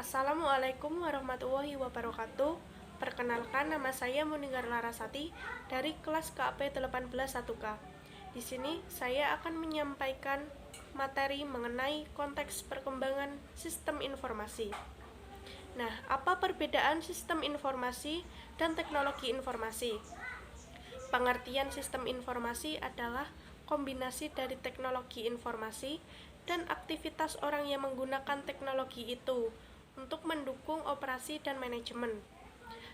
Assalamualaikum warahmatullahi wabarakatuh. Perkenalkan, nama saya Munigar Larasati dari kelas KAP 18 1K. Di sini saya akan menyampaikan materi mengenai konteks perkembangan sistem informasi. Nah, apa perbedaan sistem informasi dan teknologi informasi? Pengertian sistem informasi adalah kombinasi dari teknologi informasi dan aktivitas orang yang menggunakan teknologi itu untuk mendukung operasi dan manajemen.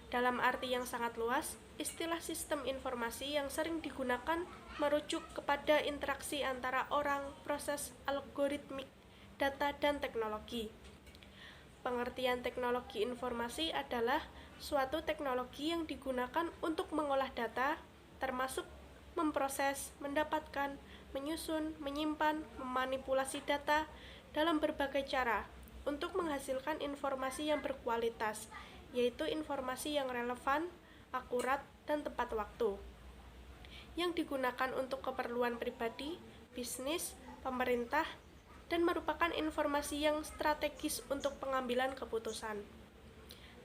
Dalam arti yang sangat luas, istilah sistem informasi yang sering digunakan merujuk kepada interaksi antara orang, proses, algoritmik, data, dan teknologi. Pengertian teknologi informasi adalah suatu teknologi yang digunakan untuk mengolah data, termasuk memproses, mendapatkan, menyusun, menyimpan, memanipulasi data dalam berbagai cara untuk menghasilkan informasi yang berkualitas, yaitu informasi yang relevan, akurat, dan tepat waktu, yang digunakan untuk keperluan pribadi, bisnis, pemerintah, dan merupakan informasi yang strategis untuk pengambilan keputusan.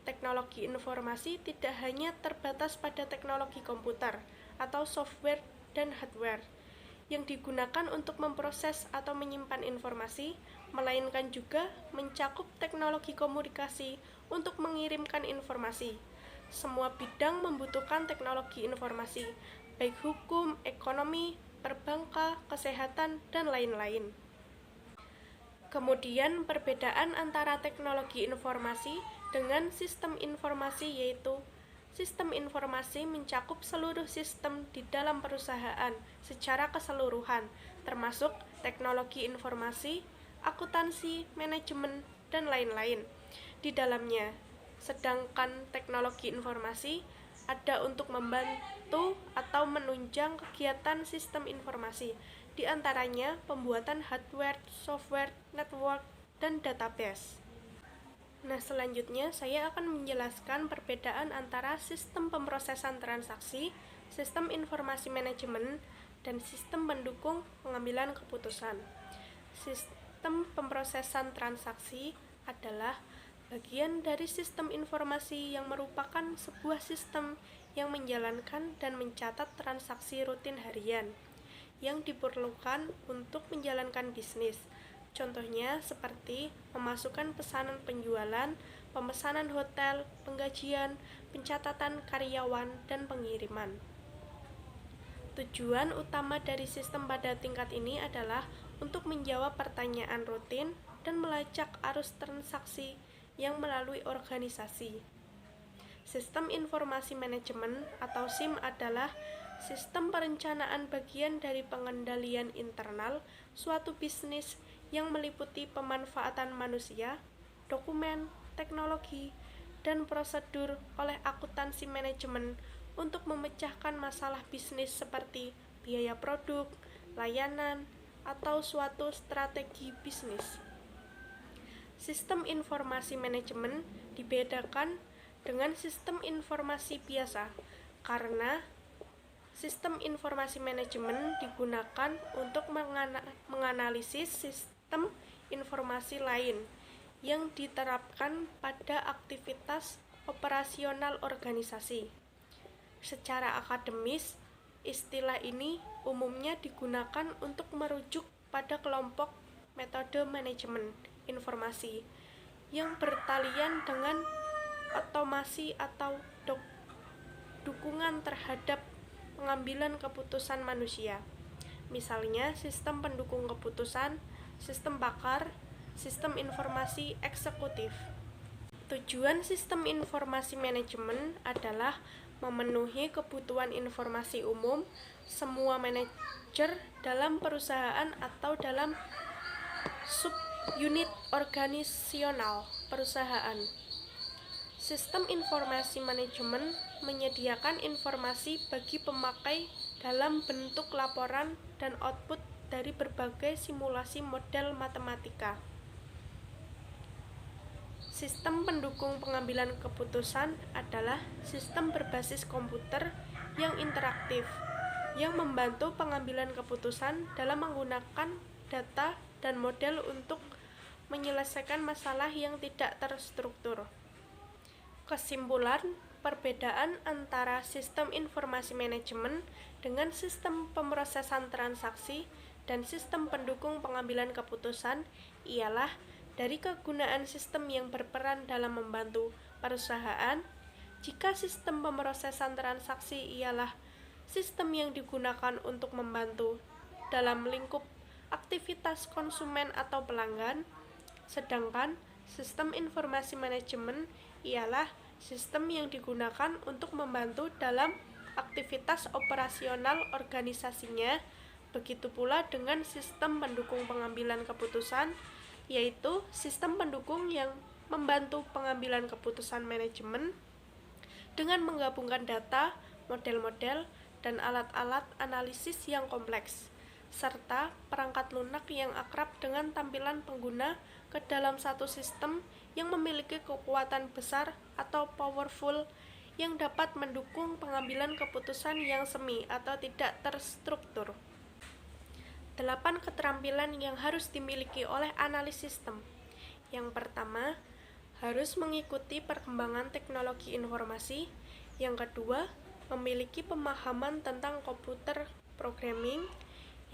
Teknologi informasi tidak hanya terbatas pada teknologi komputer atau software dan hardware yang digunakan untuk memproses atau menyimpan informasi, melainkan juga mencakup teknologi komunikasi untuk mengirimkan informasi. Semua bidang membutuhkan teknologi informasi, baik hukum, ekonomi, perbankan, kesehatan, dan lain-lain. Kemudian perbedaan antara teknologi informasi dengan sistem informasi yaitu sistem informasi mencakup seluruh sistem di dalam perusahaan secara keseluruhan, termasuk teknologi informasi, akuntansi, manajemen, dan lain-lain di dalamnya. Sedangkan teknologi informasi ada untuk membantu atau menunjang kegiatan sistem informasi, di antaranya pembuatan hardware, software, network, dan database. Nah, selanjutnya saya akan menjelaskan perbedaan antara sistem pemrosesan transaksi, sistem informasi manajemen, dan sistem pendukung pengambilan keputusan. Sistem pemrosesan transaksi adalah bagian dari sistem informasi yang merupakan sebuah sistem yang menjalankan dan mencatat transaksi rutin harian yang diperlukan untuk menjalankan bisnis. Contohnya seperti memasukkan pesanan penjualan, pemesanan hotel, penggajian, pencatatan karyawan, dan pengiriman. Tujuan utama dari sistem pada tingkat ini adalah untuk menjawab pertanyaan rutin dan melacak arus transaksi yang melalui organisasi. Sistem informasi manajemen atau SIM adalah sistem perencanaan bagian dari pengendalian internal suatu bisnis yang meliputi pemanfaatan manusia, dokumen, teknologi, dan prosedur oleh akuntansi manajemen untuk memecahkan masalah bisnis seperti biaya produk, layanan, atau suatu strategi bisnis. Sistem informasi manajemen dibedakan dengan sistem informasi biasa karena sistem informasi manajemen digunakan untuk menganalisis sistem informasi lain yang diterapkan pada aktivitas operasional organisasi. Secara akademis, istilah ini umumnya digunakan untuk merujuk pada kelompok metode manajemen informasi yang bertalian dengan otomasi atau dukungan terhadap pengambilan keputusan manusia. Misalnya, sistem pendukung keputusan, sistem bakar, sistem informasi eksekutif. Tujuan sistem informasi manajemen adalah memenuhi kebutuhan informasi umum semua manajer dalam perusahaan atau dalam subunit organisasional perusahaan. Sistem informasi manajemen menyediakan informasi bagi pemakai dalam bentuk laporan dan output dari berbagai simulasi model matematika. Sistem pendukung pengambilan keputusan adalah sistem berbasis komputer yang interaktif, yang membantu pengambilan keputusan dalam menggunakan data dan model untuk menyelesaikan masalah yang tidak terstruktur. Kesimpulan, perbedaan antara sistem informasi manajemen dengan sistem pemrosesan transaksi dan sistem pendukung pengambilan keputusan ialah dari kegunaan sistem yang berperan dalam membantu perusahaan. Jika sistem pemrosesan transaksi ialah sistem yang digunakan untuk membantu dalam lingkup aktivitas konsumen atau pelanggan, sedangkan sistem informasi manajemen ialah sistem yang digunakan untuk membantu dalam aktivitas operasional organisasinya. Begitu pula dengan sistem pendukung pengambilan keputusan, yaitu sistem pendukung yang membantu pengambilan keputusan manajemen dengan menggabungkan data, model-model, dan alat-alat analisis yang kompleks, serta perangkat lunak yang akrab dengan tampilan pengguna ke dalam satu sistem yang memiliki kekuatan besar atau powerful yang dapat mendukung pengambilan keputusan yang semi atau tidak terstruktur. 8 keterampilan yang harus dimiliki oleh analis sistem. Yang pertama, harus mengikuti perkembangan teknologi informasi. Yang kedua, memiliki pemahaman tentang komputer programming.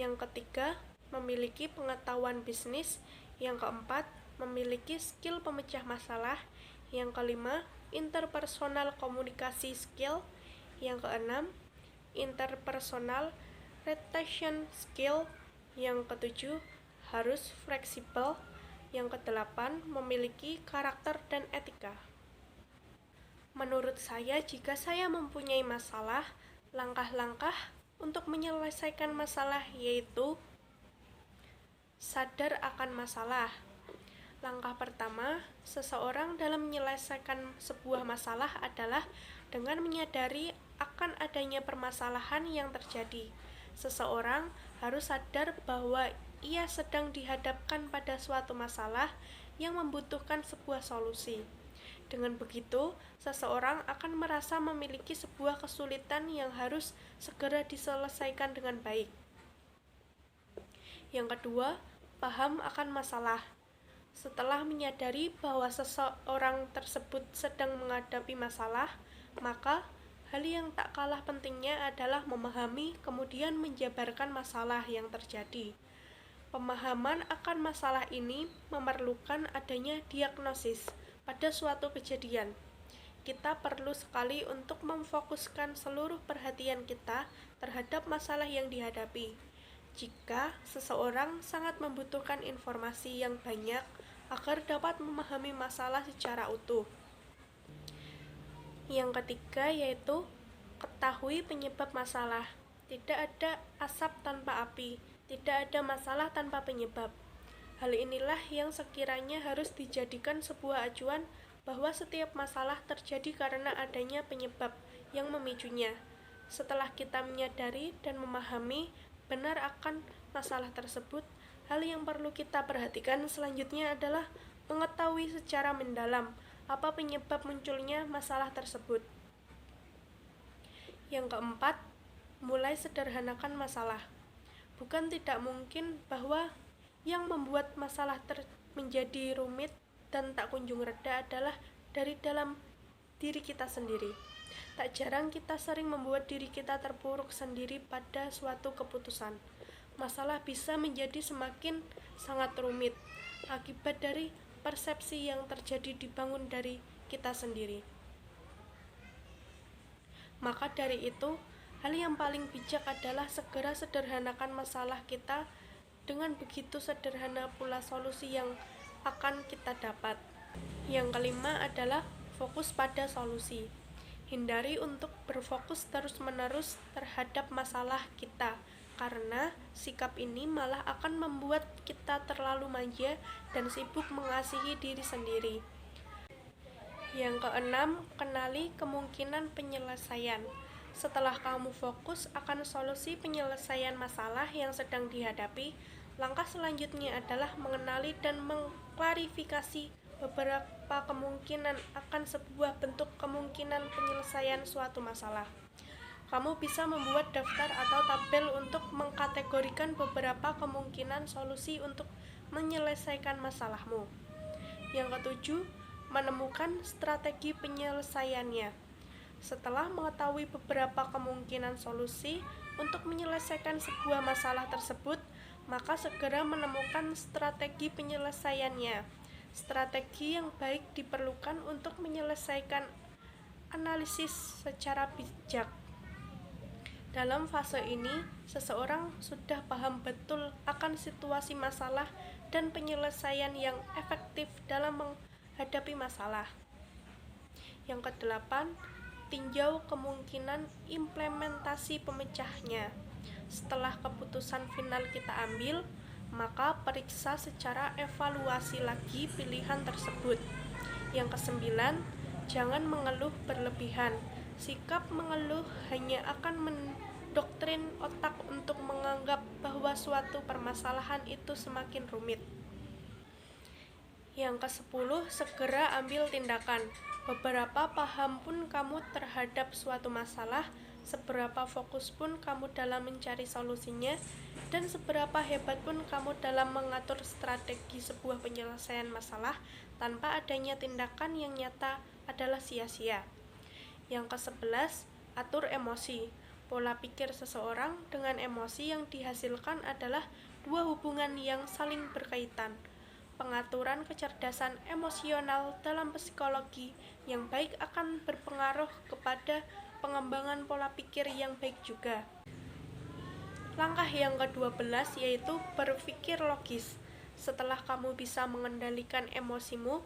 Yang ketiga, memiliki pengetahuan bisnis. Yang keempat, memiliki skill pemecah masalah. Yang kelima, interpersonal komunikasi skill. Yang keenam, interpersonal retention skill. Yang ketujuh, harus fleksibel. Yang kedelapan, memiliki karakter dan etika. Menurut saya, jika saya mempunyai masalah, langkah-langkah untuk menyelesaikan masalah yaitu sadar akan masalah. Langkah pertama, seseorang dalam menyelesaikan sebuah masalah adalah dengan menyadari akan adanya permasalahan yang terjadi. Seseorang harus sadar bahwa ia sedang dihadapkan pada suatu masalah yang membutuhkan sebuah solusi. Dengan begitu, seseorang akan merasa memiliki sebuah kesulitan yang harus segera diselesaikan dengan baik. Yang kedua, paham akan masalah. Setelah menyadari bahwa seseorang tersebut sedang menghadapi masalah, maka hal yang tak kalah pentingnya adalah memahami kemudian menjabarkan masalah yang terjadi. Pemahaman akan masalah ini memerlukan adanya diagnosis pada suatu kejadian. Kita perlu sekali untuk memfokuskan seluruh perhatian kita terhadap masalah yang dihadapi. Jika seseorang sangat membutuhkan informasi yang banyak agar dapat memahami masalah secara utuh. Yang ketiga yaitu ketahui penyebab masalah. Tidak ada asap tanpa api, tidak ada masalah tanpa penyebab. Hal inilah yang sekiranya harus dijadikan sebuah acuan bahwa setiap masalah terjadi karena adanya penyebab yang memicunya. Setelah kita menyadari dan memahami benar akan masalah tersebut, hal yang perlu kita perhatikan selanjutnya adalah mengetahui secara mendalam apa penyebab munculnya masalah tersebut. Yang keempat, mulai sederhanakan masalah. Bukan tidak mungkin bahwa yang membuat masalah menjadi rumit dan tak kunjung reda adalah dari dalam diri kita sendiri. Tak jarang kita sering membuat diri kita terpuruk sendiri pada suatu keputusan. Masalah bisa menjadi semakin sangat rumit akibat dari persepsi yang terjadi dibangun dari kita sendiri. Maka dari itu, hal yang paling bijak adalah segera sederhanakan masalah kita. Dengan begitu sederhana pula solusi yang akan kita dapat. Yang kelima adalah fokus pada solusi. Hindari untuk berfokus terus-menerus terhadap masalah kita, karena sikap ini malah akan membuat kita terlalu manja dan sibuk mengasihi diri sendiri. Yang keenam, kenali kemungkinan penyelesaian. Setelah kamu fokus akan solusi penyelesaian masalah yang sedang dihadapi, langkah selanjutnya adalah mengenali dan mengklarifikasi beberapa kemungkinan akan sebuah bentuk kemungkinan penyelesaian suatu masalah. Kamu bisa membuat daftar atau tabel untuk mengkategorikan beberapa kemungkinan solusi untuk menyelesaikan masalahmu. Yang ketujuh, menemukan strategi penyelesaiannya. Setelah mengetahui beberapa kemungkinan solusi untuk menyelesaikan sebuah masalah tersebut, maka segera menemukan strategi penyelesaiannya. Strategi yang baik diperlukan untuk menyelesaikan analisis secara bijak. Dalam fase ini, seseorang sudah paham betul akan situasi masalah dan penyelesaian yang efektif dalam menghadapi masalah. Yang kedelapan, tinjau kemungkinan implementasi pemecahnya. Setelah keputusan final kita ambil, maka periksa secara evaluasi lagi pilihan tersebut. Yang kesembilan, jangan mengeluh berlebihan. Sikap mengeluh hanya akan mendoktrin otak untuk menganggap bahwa suatu permasalahan itu semakin rumit. Yang ke-10, segera ambil tindakan. Beberapa paham pun kamu terhadap suatu masalah, seberapa fokus pun kamu dalam mencari solusinya, dan seberapa hebat pun kamu dalam mengatur strategi sebuah penyelesaian masalah, tanpa adanya tindakan yang nyata adalah sia-sia. Yang ke-11, atur emosi. Pola pikir seseorang dengan emosi yang dihasilkan adalah dua hubungan yang saling berkaitan. Pengaturan kecerdasan emosional dalam psikologi yang baik akan berpengaruh kepada pengembangan pola pikir yang baik juga. Langkah yang ke-12 yaitu berpikir logis. Setelah kamu bisa mengendalikan emosimu,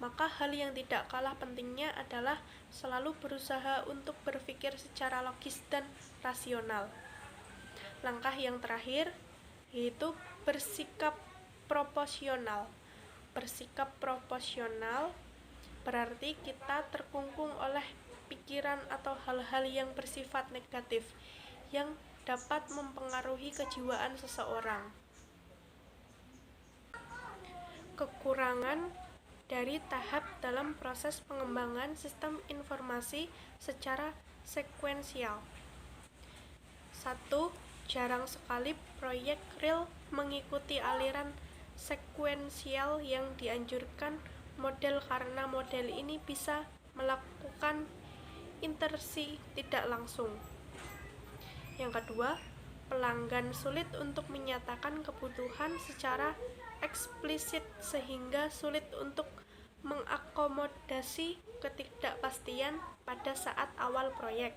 maka hal yang tidak kalah pentingnya adalah selalu berusaha untuk berpikir secara logis dan rasional. Langkah yang terakhir yaitu bersikap proporsional. Bersikap proporsional berarti kita terkungkung oleh pikiran atau hal-hal yang bersifat negatif yang dapat mempengaruhi kejiwaan seseorang. Kekurangan dari tahap dalam proses pengembangan sistem informasi secara sekuensial. 1. Jarang sekali proyek real mengikuti aliran sekuensial yang dianjurkan model karena model ini bisa melakukan intersi tidak langsung. Yang kedua, pelanggan sulit untuk menyatakan kebutuhan secara eksplisit sehingga sulit untuk mengakomodasi ketidakpastian pada saat awal proyek.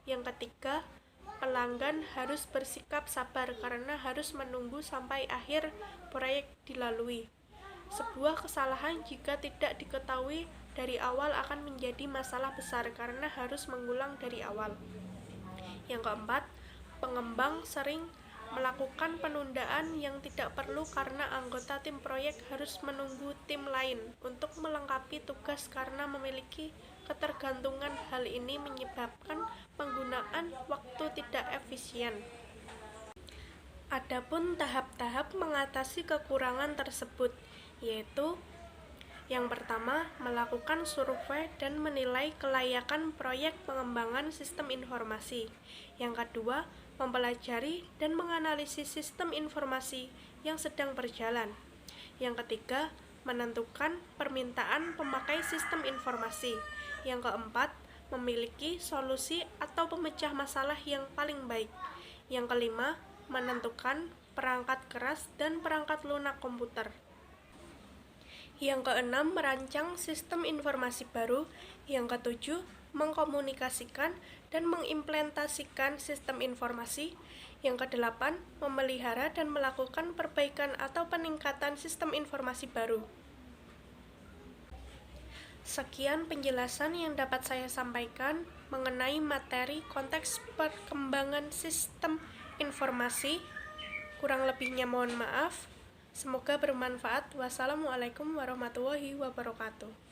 Yang ketiga, pelanggan harus bersikap sabar karena harus menunggu sampai akhir proyek dilalui. Sebuah kesalahan jika tidak diketahui dari awal akan menjadi masalah besar karena harus mengulang dari awal. Yang keempat, pengembang sering melakukan penundaan yang tidak perlu karena anggota tim proyek harus menunggu tim lain untuk melengkapi tugas karena memiliki ketergantungan. Hal ini menyebabkan penggunaan waktu tidak efisien. Adapun tahap-tahap mengatasi kekurangan tersebut yaitu yang pertama, melakukan survei dan menilai kelayakan proyek pengembangan sistem informasi. Yang kedua, mempelajari dan menganalisis sistem informasi yang sedang berjalan. Yang ketiga, menentukan permintaan pemakai sistem informasi. Yang keempat, memiliki solusi atau pemecah masalah yang paling baik. Yang kelima, menentukan perangkat keras dan perangkat lunak komputer. Yang keenam, merancang sistem informasi baru. Yang ketujuh, mengkomunikasikan dan mengimplementasikan sistem informasi. Yang kedelapan, memelihara dan melakukan perbaikan atau peningkatan sistem informasi baru. Sekian penjelasan yang dapat saya sampaikan mengenai materi konteks perkembangan sistem informasi. Kurang lebihnya mohon maaf. Semoga bermanfaat. Wassalamualaikum warahmatullahi wabarakatuh.